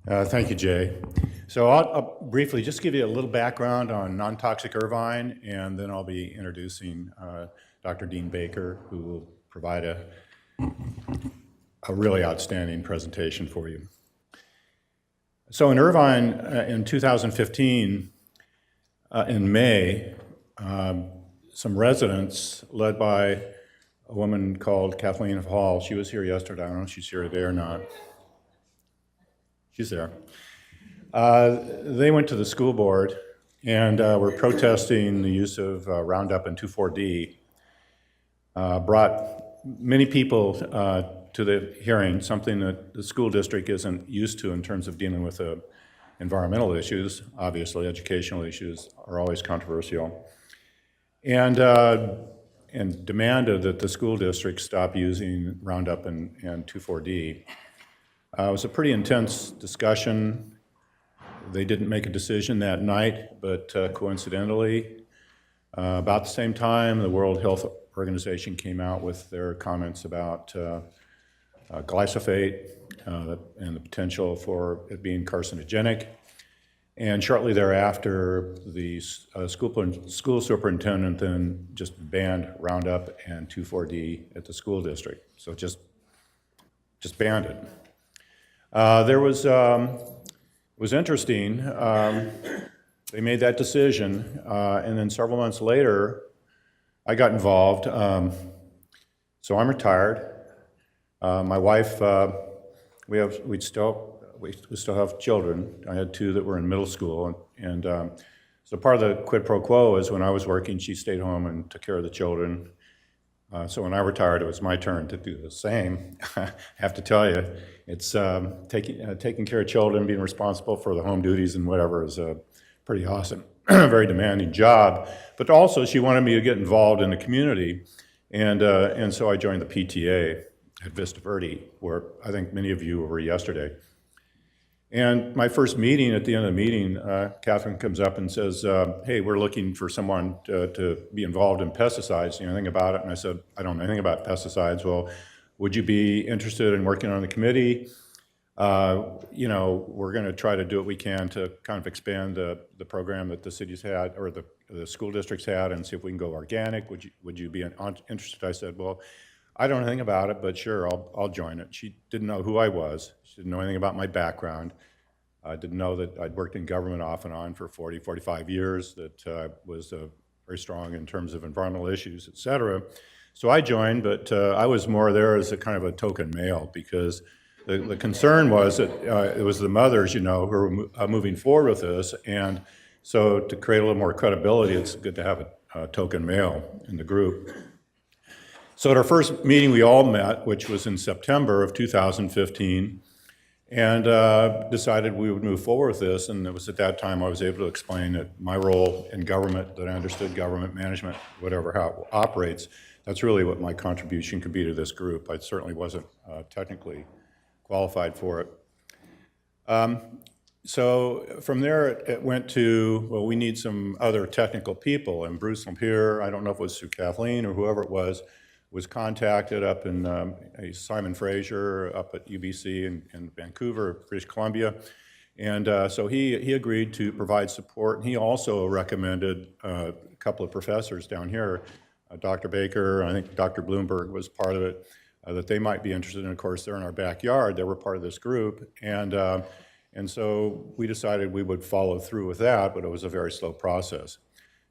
Thank you, Jay. So I'll briefly just give you a little background on non-toxic Irvine, and then I'll be introducing Dr. Dean Baker, who will provide a really outstanding presentation for you. So in Irvine, in 2015, in May, some residents, led by a woman called Kathleen Hall, she was here yesterday, I don't know if she's here today or not. She's there. They went to the school board and were protesting the use of Roundup and 2,4-D. Brought many people to the hearing, something that the school district isn't used to in terms of dealing with environmental issues. Obviously, educational issues are always controversial. And demanded that the school district stop using Roundup and 2,4-D. It was a pretty intense discussion. They didn't make a decision that night, but coincidentally, about the same time, the World Health Organization came out with their comments about glyphosate and the potential for it being carcinogenic. And shortly thereafter, the school superintendent then just banned Roundup and 2,4-D at the school district. So just banned it. It was interesting. They made that decision, and then several months later, I got involved. So I'm retired. My wife, we still have children. I had two that were in middle school, and so part of the quid pro quo is when I was working, she stayed home and took care of the children. So when I retired, it was my turn to do the same. I have to tell you, it's taking care of children, being responsible for the home duties and whatever is a pretty awesome, very demanding job. But also, she wanted me to get involved in the community, and so I joined the PTA at Vista Verde, where I think many of you were yesterday. And my first meeting, at the end of the meeting, Catherine comes up and says, hey, we're looking for someone to be involved in pesticides. You know anything about it? And I said, I don't know anything about pesticides. Well, would you be interested in working on the committee? You know, we're going to try to do what we can to kind of expand the program that the cities had, or the school districts had, and see if we can go organic. Would you be interested? I said, well, I don't know anything about it, but sure, I'll join it. She didn't know who I was. She didn't know anything about my background. I didn't know that I'd worked in government off and on for 40, 45 years, that I was very strong in terms of environmental issues, et cetera. So I joined, but I was more there as a kind of a token male, because the concern was that it was the mothers, you know, who were moving forward with this. And so to create a little more credibility, it's good to have a token male in the group. So at our first meeting, we all met, which was in September of 2015, and decided we would move forward with this. And it was at that time I was able to explain that my role in government, that I understood government management, whatever, how it operates, that's really what my contribution could be to this group. I certainly wasn't technically qualified for it. So from there, it went to, well, we need some other technical people. And Bruce Lampere, I don't know if it was through Kathleen or whoever it was contacted up in Simon Fraser up at UBC in Vancouver, British Columbia. And so he agreed to provide support. And he also recommended a couple of professors down here, Dr. Baker, I think Dr. Bloomberg was part of it, that they might be interested in. Of course, they're in our backyard. They were part of this group. And so we decided we would follow through with that, but it was a very slow process.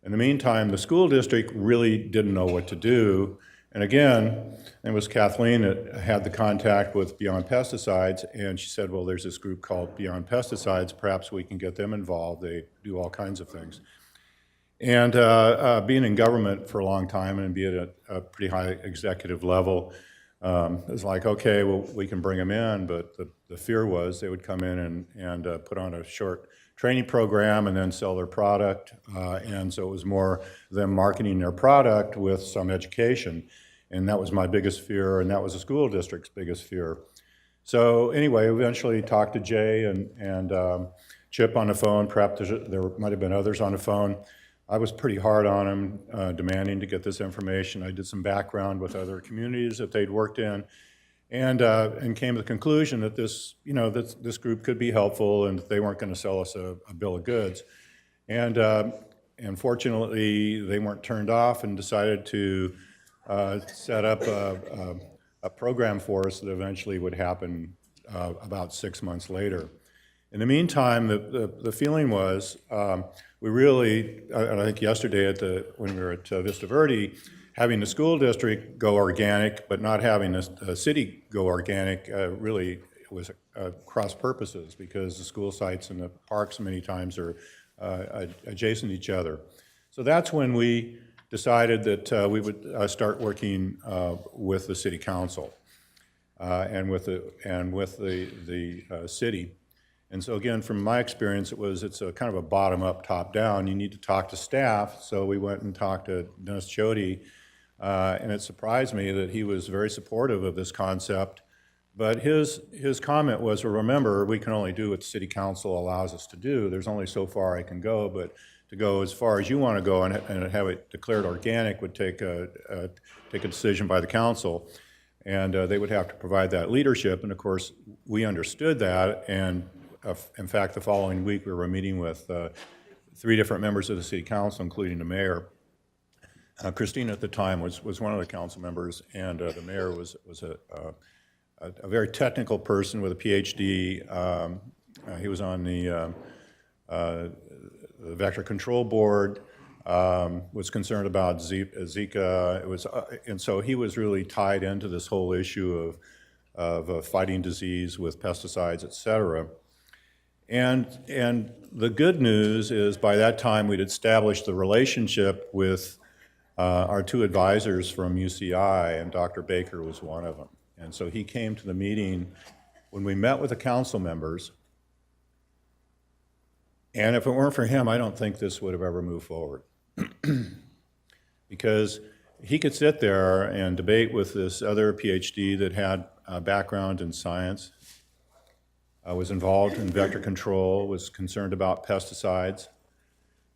In the meantime, the school district really didn't know what to do. And again, it was Kathleen that had the contact with Beyond Pesticides, and she said, well, there's this group called Beyond Pesticides, perhaps we can get them involved. They do all kinds of things. And being in government for a long time and being at a pretty high executive level, it was like, okay, well, we can bring them in, but the fear was they would come in and put on a short training program and then sell their product. And so it was more them marketing their product with some education. And that was my biggest fear, and that was the school district's biggest fear. So anyway, eventually talked to Jay and Chip on the phone. Perhaps there might have been others on the phone. I was pretty hard on him, demanding to get this information. I did some background with other communities that they'd worked in. and came to the conclusion that this group could be helpful and that they weren't going to sell us a bill of goods. And fortunately, they weren't turned off and decided to set up a program for us that eventually would happen about 6 months later. In the meantime, the feeling was, we really, and I think yesterday when we were at Vista Verde, having the school district go organic, but not having the city go organic, really was cross purposes, because the school sites and the parks many times are adjacent to each other. So that's when we decided that we would start working with the city council and with the city. And so again, from my experience, it's a kind of a bottom-up, top-down. You need to talk to staff. So we went and talked to Dennis Chody, and it surprised me that he was very supportive of this concept. But his comment was, well, remember, we can only do what the city council allows us to do. There's only so far I can go, but to go as far as you want to go and have it declared organic would take a decision by the council. And they would have to provide that leadership. And of course, we understood that. And in fact, the following week, we were meeting with 3 different members of the city council, including the mayor. Christina at the time was one of the council members, and the mayor was a very technical person with a PhD. He was on the vector control board, was concerned about Zika. And so he was really tied into this whole issue of fighting disease with pesticides, et cetera. And the good news is, by that time, we'd established the relationship with our 2 advisors from UCI, and Dr. Baker was one of them. And so he came to the meeting when we met with the council members. And if it weren't for him, I don't think this would have ever moved forward. Because he could sit there and debate with this other PhD that had a background in science, was involved in vector control, was concerned about pesticides.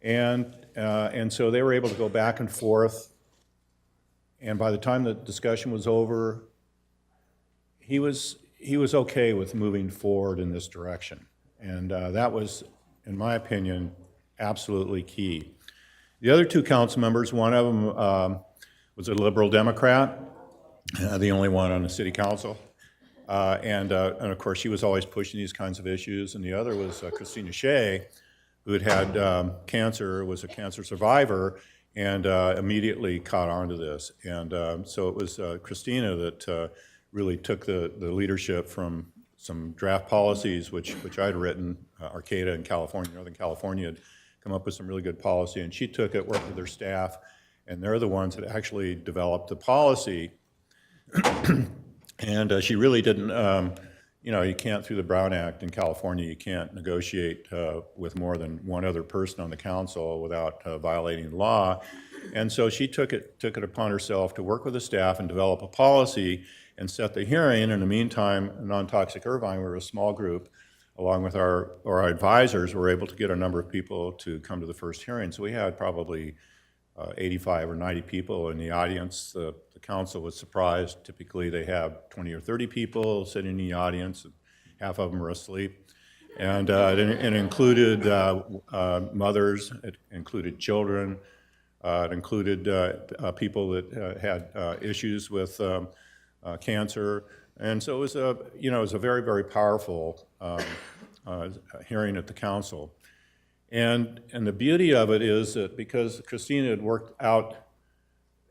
And so they were able to go back and forth. And by the time the discussion was over, he was okay with moving forward in this direction. And that was, in my opinion, absolutely key. The other 2 council members, one of them was a liberal Democrat, the only one on the city council. And of course, she was always pushing these kinds of issues. And the other was Christina Shea, who had cancer, was a cancer survivor, and immediately caught on to this. And so it was Christina that really took the leadership from some draft policies, which I'd written. Arcata in California, Northern California, had come up with some really good policy, and she took it, worked with their staff, and they're the ones that actually developed the policy. And she really didn't, you can't, through the Brown Act in California, you can't negotiate with more than one other person on the council without violating law. And so she took it upon herself to work with the staff and develop a policy and set the hearing. In the meantime, Non-Toxic Irvine, we were a small group, along with our advisors, were able to get a number of people to come to the first hearing. So we had probably 85 or 90 people in the audience. The council was surprised. Typically, they have 20 or 30 people sitting in the audience, and half of them are asleep. And it included mothers, it included children, it included people that had issues with cancer. And so it was a very, very powerful hearing at the council. And the beauty of it is that because Christina had worked out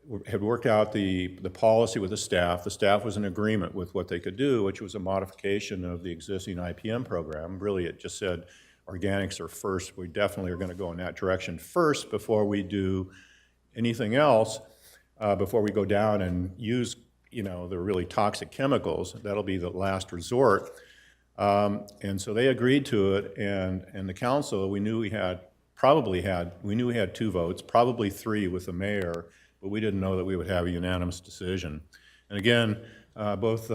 the policy with the staff was in agreement with what they could do, which was a modification of the existing IPM program. Really, it just said organics are first. We definitely are going to go in that direction first before we do anything else, before we go down and use the really toxic chemicals. That'll be the last resort. And so they agreed to it, and the council, we knew we had 2 votes, probably 3 with the mayor, but we didn't know that we would have a unanimous decision. And again, both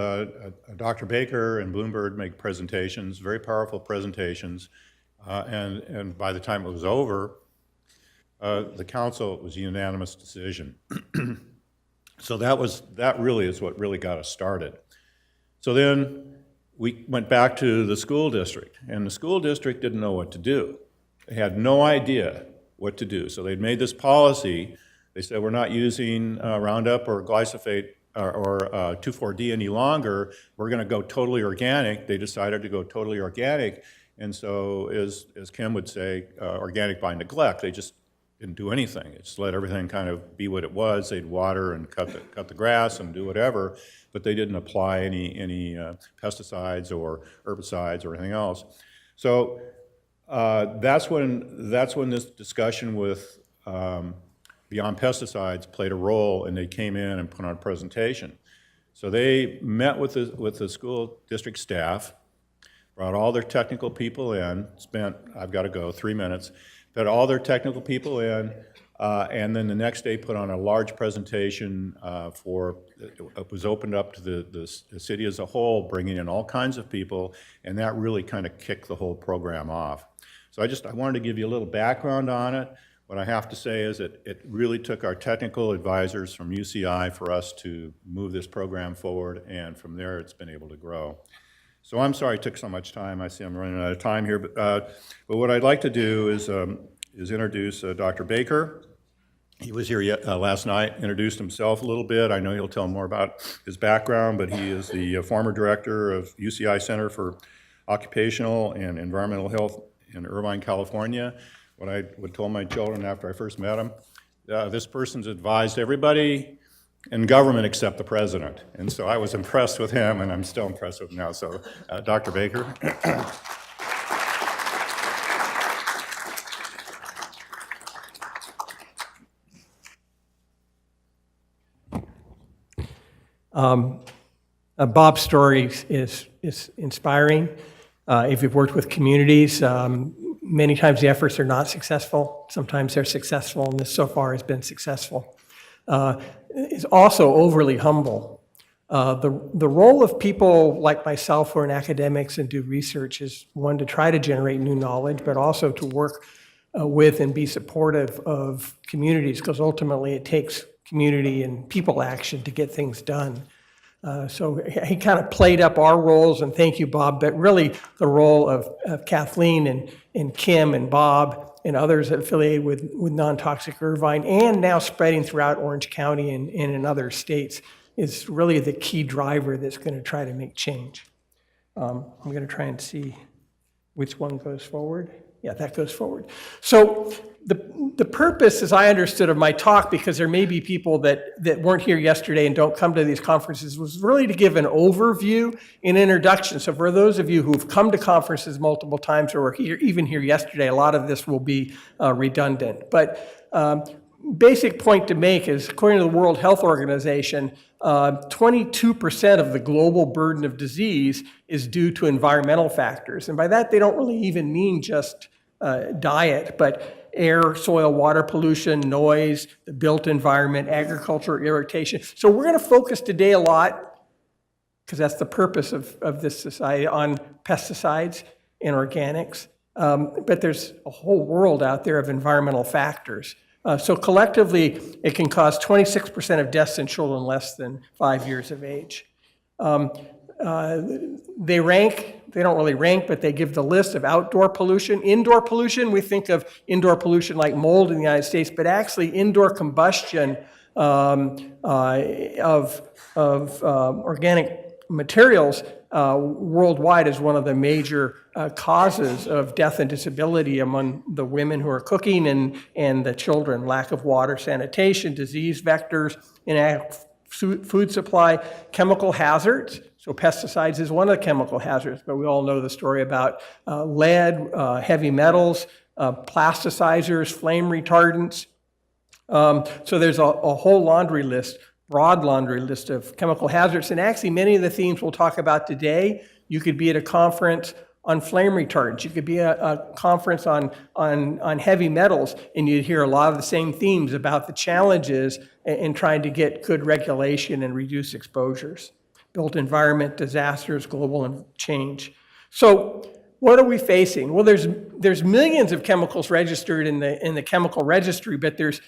Dr. Baker and Bloomberg make presentations, very powerful presentations, and by the time it was over, the council, it was a unanimous decision. So that really is what really got us started. So then we went back to the school district, and the school district didn't know what to do. They had no idea what to do. So they'd made this policy. They said, we're not using Roundup or glyphosate or 2,4-D any longer. We're going to go totally organic. They decided to go totally organic. And so, as Kim would say, organic by neglect. They just didn't do anything. They just let everything kind of be what it was. They'd water and cut the grass and do whatever, but they didn't apply any pesticides or herbicides or anything else. So that's when this discussion with Beyond Pesticides played a role, and they came in and put on a presentation. So they met with the school district staff, brought all their technical people in, spent, I've got to go, 3 minutes, got all their technical people in, and then the next day put on a large presentation it was opened up to the city as a whole, bringing in all kinds of people, and that really kind of kicked the whole program off. So I wanted to give you a little background on it. What I have to say is that it really took our technical advisors from UCI for us to move this program forward, and from there it's been able to grow. So I'm sorry it took so much time. I see I'm running out of time here, but what I'd like to do is introduce Dr. Baker. He was here last night, introduced himself a little bit. I know he'll tell more about his background, but he is the former director of UCI Center for Occupational and Environmental Health in Irvine, California. What I would tell my children after I first met him, this person's advised everybody in government except the president. And so I was impressed with him, and I'm still impressed with him now. So Dr. Baker. Bob's story is inspiring. If you've worked with communities, many times the efforts are not successful. Sometimes they're successful, and this so far has been successful. Is also overly humble. The role of people like myself who are in academics and do research is one to try to generate new knowledge, but also to work with and be supportive of communities, because ultimately it takes community and people action to get things done. So he kind of played up our roles, and thank you, Bob, but really the role of Kathleen and Kim and Bob and others affiliated with Non-Toxic Irvine, and now spreading throughout Orange County and in other states, is really the key driver that's going to try to make change. I'm going to try and see which one goes forward. Yeah, that goes forward. So the purpose, as I understood of my talk, because there may be people that weren't here yesterday and don't come to these conferences, was really to give an overview, an introduction. So for those of you who've come to conferences multiple times or were here, even here yesterday, a lot of this will be redundant. But basic point to make is, according to the World Health Organization, 22% of the global burden of disease is due to environmental factors. And by that, they don't really even mean just diet, but air, soil, water pollution, noise, the built environment, agriculture, irrigation. So we're going to focus today a lot, because that's the purpose of this society, on pesticides and organics. But there's a whole world out there of environmental factors. So collectively, it can cause 26% of deaths in children less than 5 years of age. They don't really rank, but they give the list of outdoor pollution. Indoor pollution, we think of indoor pollution like mold in the United States, but actually indoor combustion of organic materials worldwide is one of the major causes of death and disability among the women who are cooking and the children. Lack of water, sanitation, disease vectors, inadequate food supply, chemical hazards. So pesticides is one of the chemical hazards, but we all know the story about lead, heavy metals, plasticizers, flame retardants. So there's a whole laundry list, broad laundry list of chemical hazards. And actually, many of the themes we'll talk about today, you could be at a conference on flame retardants. You could be at a conference on heavy metals, and you'd hear a lot of the same themes about the challenges in trying to get good regulation and reduce exposures. Built environment, disasters, global change. So what are we facing? Well, there's millions of chemicals registered in the chemical registry, but there's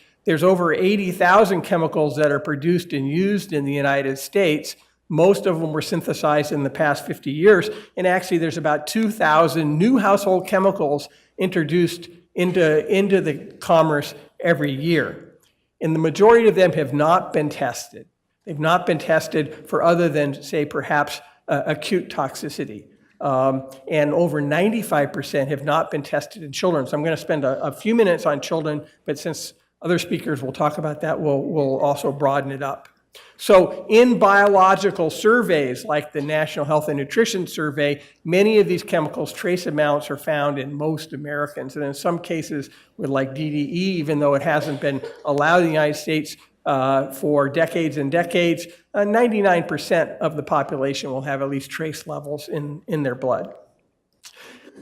over 80,000 chemicals that are produced and used in the United States. Most of them were synthesized in the past 50 years, and actually there's about 2,000 new household chemicals introduced into the commerce every year. And the majority of them have not been tested. They've not been tested for other than, say, perhaps acute toxicity. And over 95% have not been tested in children. So I'm going to spend a few minutes on children, but since other speakers will talk about that, we'll also broaden it up. So in biological surveys, like the National Health and Nutrition Survey, many of these chemicals, trace amounts, are found in most Americans. And in some cases, with like DDE, even though it hasn't been allowed in the United States for decades and decades, 99% of the population will have at least trace levels in their blood.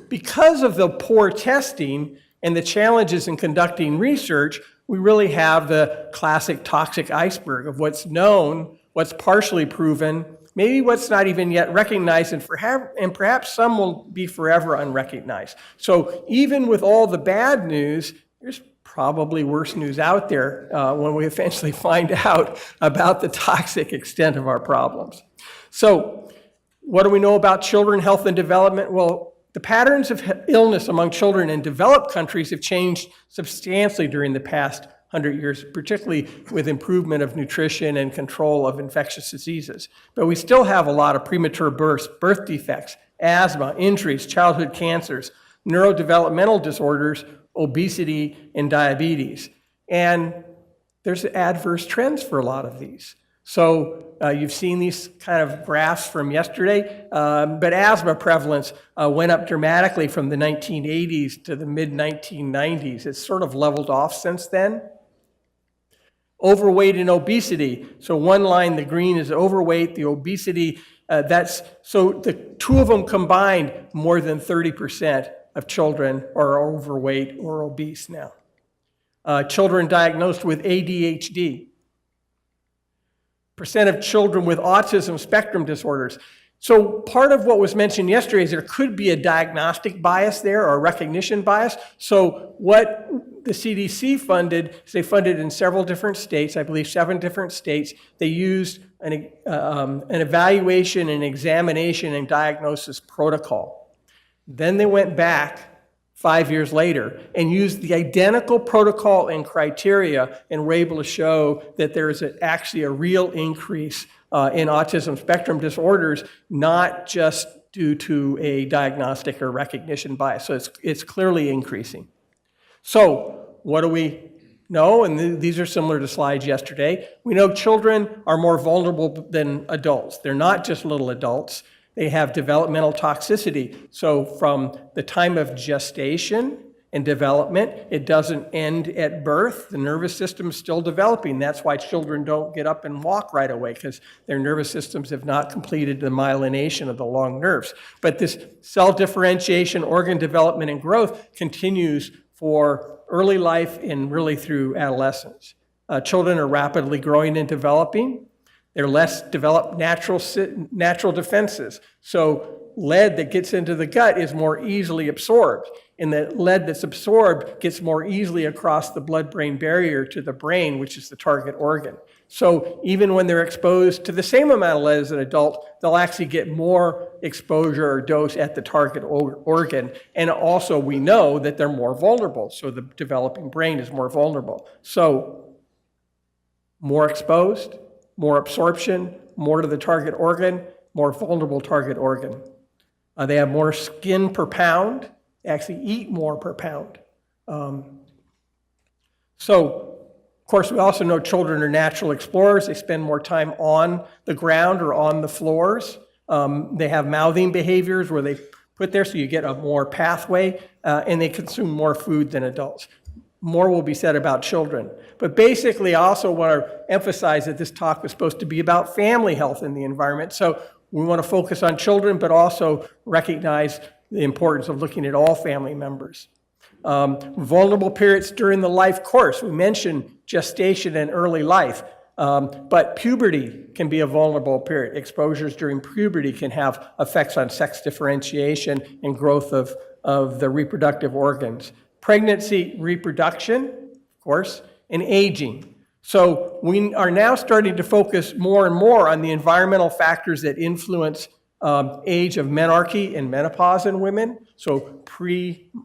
Because of the poor testing and the challenges in conducting research, we really have the classic toxic iceberg of what's known, what's partially proven, maybe what's not even yet recognized, and perhaps some will be forever unrecognized. So even with all the bad news, there's probably worse news out there when we eventually find out about the toxic extent of our problems. So what do we know about children, health, and development? Well, the patterns of illness among children in developed countries have changed substantially during the past 100 years, particularly with improvement of nutrition and control of infectious diseases. But we still have a lot of premature births, birth defects, asthma, injuries, childhood cancers, neurodevelopmental disorders, obesity, and diabetes. And there's adverse trends for a lot of these. So you've seen these kind of graphs from yesterday, but asthma prevalence went up dramatically from the 1980s to the mid-1990s. It's sort of leveled off since then. Overweight and obesity. So one line, the green, is overweight, the obesity, so the two of them combined, more than 30% of children are overweight or obese now. Children diagnosed with ADHD. Percent of children with autism spectrum disorders. So part of what was mentioned yesterday is there could be a diagnostic bias there or a recognition bias. So what the CDC funded is they funded in several different states, I believe 7 different states. They used an evaluation and examination and diagnosis protocol. Then they went back 5 years later and used the identical protocol and criteria and were able to show that there is actually a real increase in autism spectrum disorders, not just due to a diagnostic or recognition bias. So it's clearly increasing. So what do we know? And these are similar to slides yesterday. We know children are more vulnerable than adults. They're not just little adults. They have developmental toxicity. So from the time of gestation and development, it doesn't end at birth. The nervous system is still developing. That's why children don't get up and walk right away, because their nervous systems have not completed the myelination of the long nerves. But this cell differentiation, organ development, and growth continues for early life and really through adolescence. Children are rapidly growing and developing. They're less developed natural defenses. So lead that gets into the gut is more easily absorbed, and the lead that's absorbed gets more easily across the blood-brain barrier to the brain, which is the target organ. So even when they're exposed to the same amount of lead as an adult, they'll actually get more exposure or dose at the target organ. And also we know that they're more vulnerable, so the developing brain is more vulnerable. So more exposed, more absorption, more to the target organ, more vulnerable target organ. They have more skin per pound. They actually eat more per pound. So, of course, we also know children are natural explorers. They spend more time on the ground or on the floors. They have mouthing behaviors where they put there so you get a more pathway, and they consume more food than adults. More will be said about children. But basically, I also want to emphasize that this talk was supposed to be about family health in the environment. So we want to focus on children, but also recognize the importance of looking at all family members. Vulnerable periods during the life course. We mentioned gestation and early life, but puberty can be a vulnerable period. Exposures during puberty can have effects on sex differentiation and growth of the reproductive organs. Pregnancy, reproduction, of course, and aging. So we are now starting to focus more and more on the environmental factors that influence age of menarche and menopause in women. So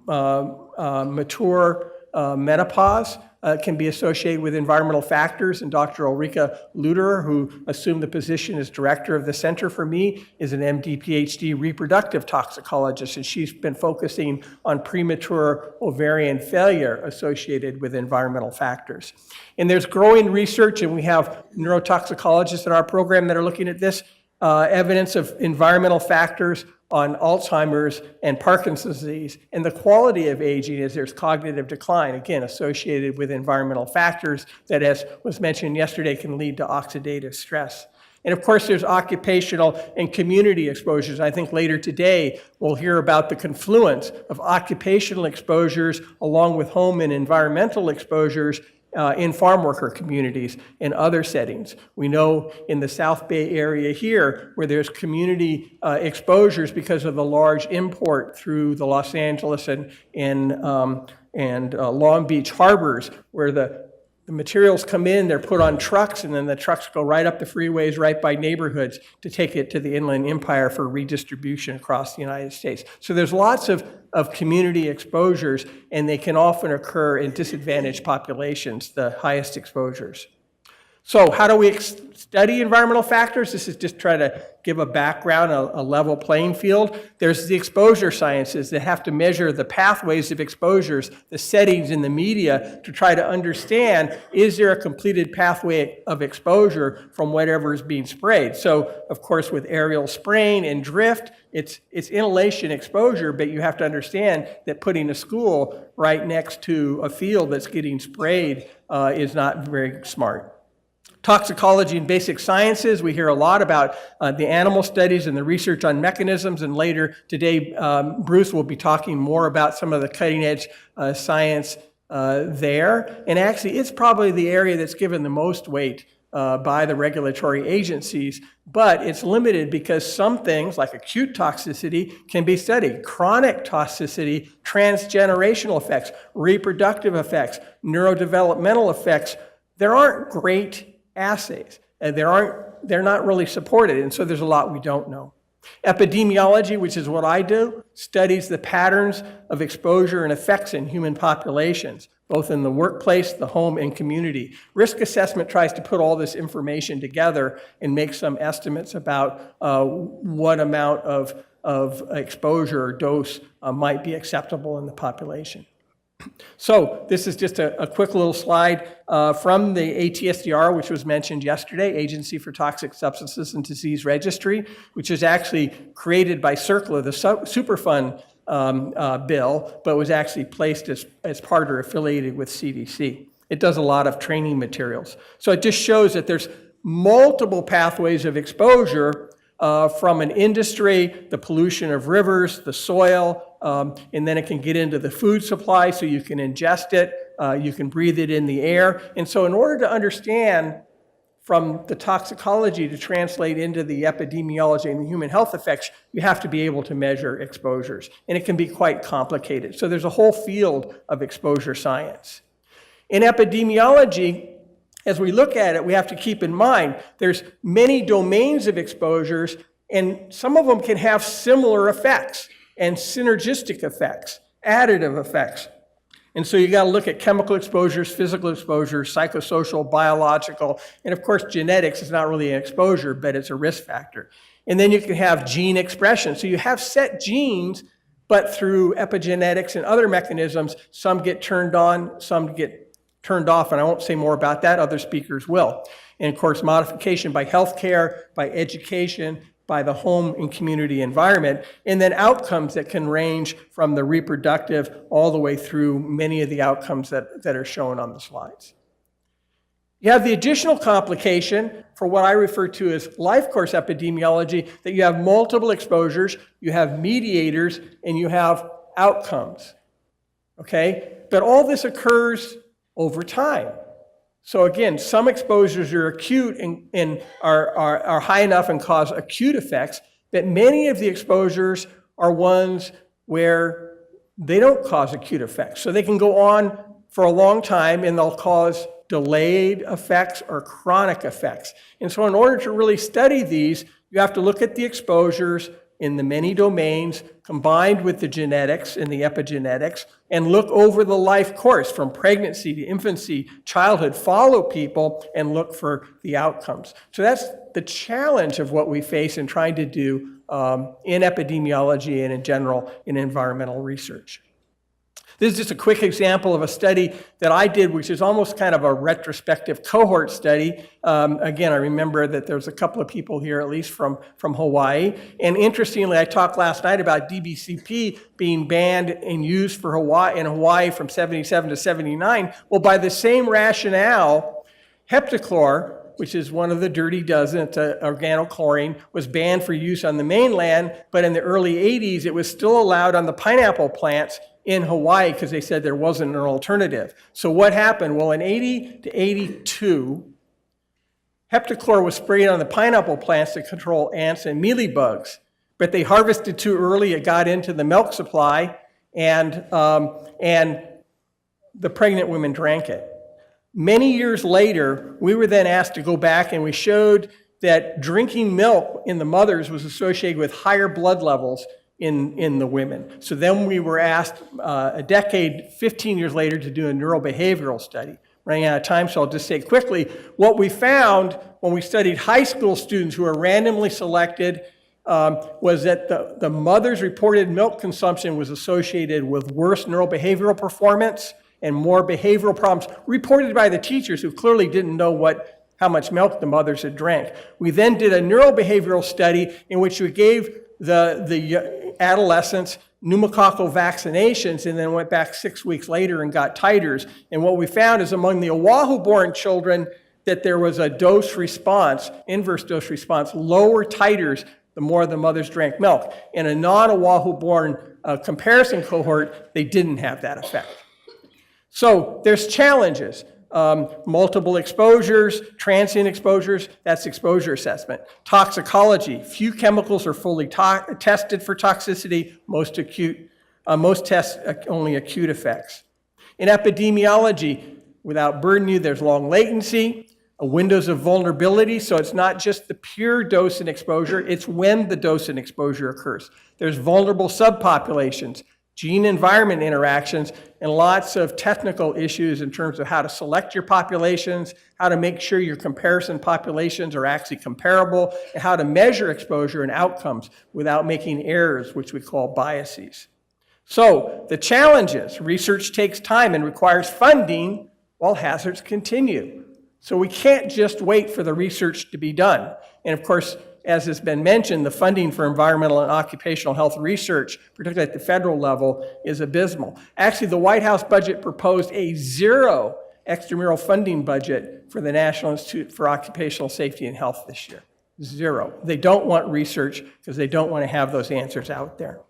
mature menopause can be associated with environmental factors. And Dr. Ulrika Luderer, who assumed the position as director of the Center for Me, is an MD, PhD reproductive toxicologist, and she's been focusing on premature ovarian failure associated with environmental factors. And there's growing research, and we have neurotoxicologists in our program that are looking at this, evidence of environmental factors on Alzheimer's and Parkinson's disease, and the quality of aging as there's cognitive decline, again, associated with environmental factors that, as was mentioned yesterday, can lead to oxidative stress. And of course, there's occupational and community exposures. I think later today, we'll hear about the confluence of occupational exposures along with home and environmental exposures in farm worker communities and other settings. We know in the South Bay area here, where there's community exposures because of the large import through the Los Angeles and Long Beach harbors, where the materials come in, they're put on trucks, and then the trucks go right up the freeways, right by neighborhoods to take it to the Inland Empire for redistribution across the United States. So there's lots of community exposures, and they can often occur in disadvantaged populations, the highest exposures. So how do we study environmental factors? This is just trying to give a background, a level playing field. There's the exposure sciences that have to measure the pathways of exposures, the settings in the media, to try to understand, is there a completed pathway of exposure from whatever is being sprayed? So, of course, with aerial spraying and drift, it's inhalation exposure, but you have to understand that putting a school right next to a field that's getting sprayed is not very smart. Toxicology and basic sciences, we hear a lot about the animal studies and the research on mechanisms, and later today Bruce will be talking more about some of the cutting edge science there. And actually it's probably the area that's given the most weight by the regulatory agencies, but it's limited because some things like acute toxicity can be studied. Chronic toxicity, transgenerational effects, reproductive effects, neurodevelopmental effects, there aren't great assays, and they're not really supported, and so there's a lot we don't know. Epidemiology, which is what I do, studies the patterns of exposure and effects in human populations, both in the workplace, the home, and community. Risk assessment tries to put all this information together and make some estimates about what amount of exposure or dose might be acceptable in the population. So this is just a quick little slide from the ATSDR, which was mentioned yesterday, Agency for Toxic Substances and Disease Registry, which is actually created by CERCLA, the Superfund bill, but was actually placed as part or affiliated with CDC. It does a lot of training materials. So it just shows that there's multiple pathways of exposure from an industry, the pollution of rivers, the soil, and then it can get into the food supply, so you can ingest it, you can breathe it in the air. And so in order to understand from the toxicology to translate into the epidemiology and the human health effects, you have to be able to measure exposures. And it can be quite complicated. So there's a whole field of exposure science. In epidemiology, as we look at it, we have to keep in mind there's many domains of exposures, and some of them can have similar effects and synergistic effects, additive effects. And so you got to look at chemical exposures, physical exposures, psychosocial, biological, and of course genetics is not really an exposure, but it's a risk factor. And then you can have gene expression. So you have set genes, but through epigenetics and other mechanisms, some get turned on, some get turned off, and I won't say more about that, other speakers will. And of course, modification by healthcare, by education, by the home and community environment, and then outcomes that can range from the reproductive all the way through many of the outcomes that are shown on the slides. You have the additional complication for what I refer to as life course epidemiology, that you have multiple exposures, you have mediators, and you have outcomes, okay? But all this occurs over time. So again, some exposures are acute and are high enough and cause acute effects, but many of the exposures are ones where they don't cause acute effects. So they can go on for a long time and they'll cause delayed effects or chronic effects. And so in order to really study these, you have to look at the exposures in the many domains combined with the genetics and the epigenetics, and look over the life course from pregnancy to infancy, childhood, follow people and look for the outcomes. So that's the challenge of what we face in trying to do in epidemiology and in general in environmental research. This is just a quick example of a study that I did, which is almost kind of a retrospective cohort study. Again, I remember that there's a couple of people here, at least from Hawaii. And interestingly, I talked last night about DBCP being banned and used for Hawaii from 77 to 79. Well, by the same rationale, heptachlor, which is one of the dirty dozen, it's an organochlorine, was banned for use on the mainland, but in the early 80s, it was still allowed on the pineapple plants in Hawaii because they said there wasn't an alternative. So what happened? Well, in 80 to 82, heptachlor was sprayed on the pineapple plants to control ants and mealybugs, but they harvested too early. It got into the milk supply, and the pregnant women drank it. Many years later, we were then asked to go back, and we showed that drinking milk in the mothers was associated with higher blood levels in the women. So then we were asked a decade, 15 years later, to do a neurobehavioral study. Running out of time, so I'll just say quickly, what we found when we studied high school students who were randomly selected was that the mother's reported milk consumption was associated with worse neurobehavioral performance and more behavioral problems reported by the teachers who clearly didn't know how much milk the mothers had drank. We then did a neurobehavioral study in which we gave the adolescents pneumococcal vaccinations and then went back 6 weeks later and got titers. And what we found is among the Oahu-born children that there was a dose response, inverse dose response, lower titers the more the mothers drank milk. In a non-Oahu-born comparison cohort, they didn't have that effect. So there's challenges. Multiple exposures, transient exposures, that's exposure assessment. Toxicology, few chemicals are fully tested for toxicity, most tests only acute effects. In epidemiology, without burdening you, there's long latency, windows of vulnerability, so it's not just the pure dose and exposure, it's when the dose and exposure occurs. There's vulnerable subpopulations, gene-environment interactions, and lots of technical issues in terms of how to select your populations, how to make sure your comparison populations are actually comparable, and how to measure exposure and outcomes without making errors, which we call biases. So the challenges: research takes time and requires funding while hazards continue. So we can't just wait for the research to be done. And of course, as has been mentioned, the funding for environmental and occupational health research, particularly at the federal level, is abysmal. Actually, the White House budget proposed a zero extramural funding budget for the National Institute for Occupational Safety and Health this year. Zero. They don't want research because they don't want to have those answers out there.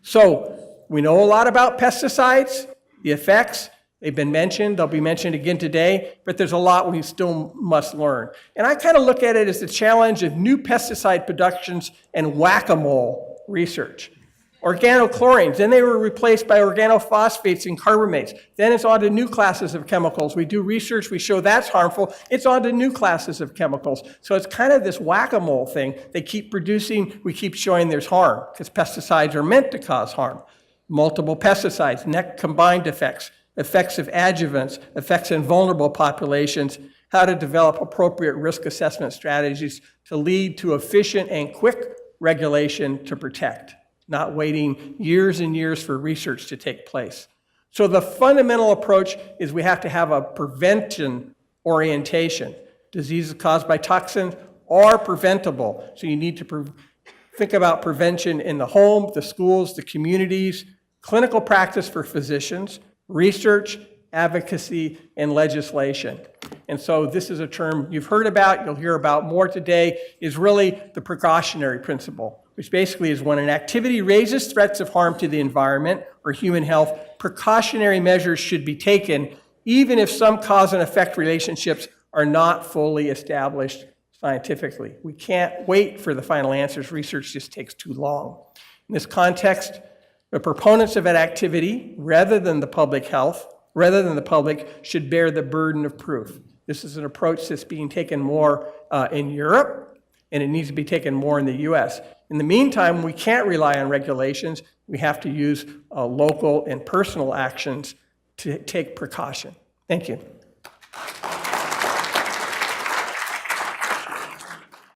So we know a lot about pesticides, the effects. They've been mentioned, they'll be mentioned again today, but there's a lot we still must learn. And I kind of look at it as the challenge of new pesticide productions and whack-a-mole research. Organochlorines, then they were replaced by organophosphates and carbamates. Then it's on to new classes of chemicals. We do research, we show that's harmful, it's on to new classes of chemicals. So it's kind of this whack-a-mole thing. They keep producing, we keep showing there's harm, because pesticides are meant to cause harm. Multiple pesticides, net combined effects, effects of adjuvants, effects in vulnerable populations, how to develop appropriate risk assessment strategies to lead to efficient and quick regulation to protect, not waiting years and years for research to take place. So the fundamental approach is we have to have a prevention orientation. Diseases caused by toxins are preventable. So you need to think about prevention in the home, the schools, the communities, clinical practice for physicians, research, advocacy, and legislation. And so this is a term you've heard about, you'll hear about more today, is really the precautionary principle, which basically is when an activity raises threats of harm to the environment or human health, precautionary measures should be taken, even if some cause and effect relationships are not fully established scientifically. We can't wait for the final answers. Research just takes too long. In this context, the proponents of that activity, rather than the public health, rather than the public, should bear the burden of proof. This is an approach that's being taken more in Europe, and it needs to be taken more in the US. In the meantime, we can't rely on regulations. We have to use local and personal actions to take precaution. Thank you.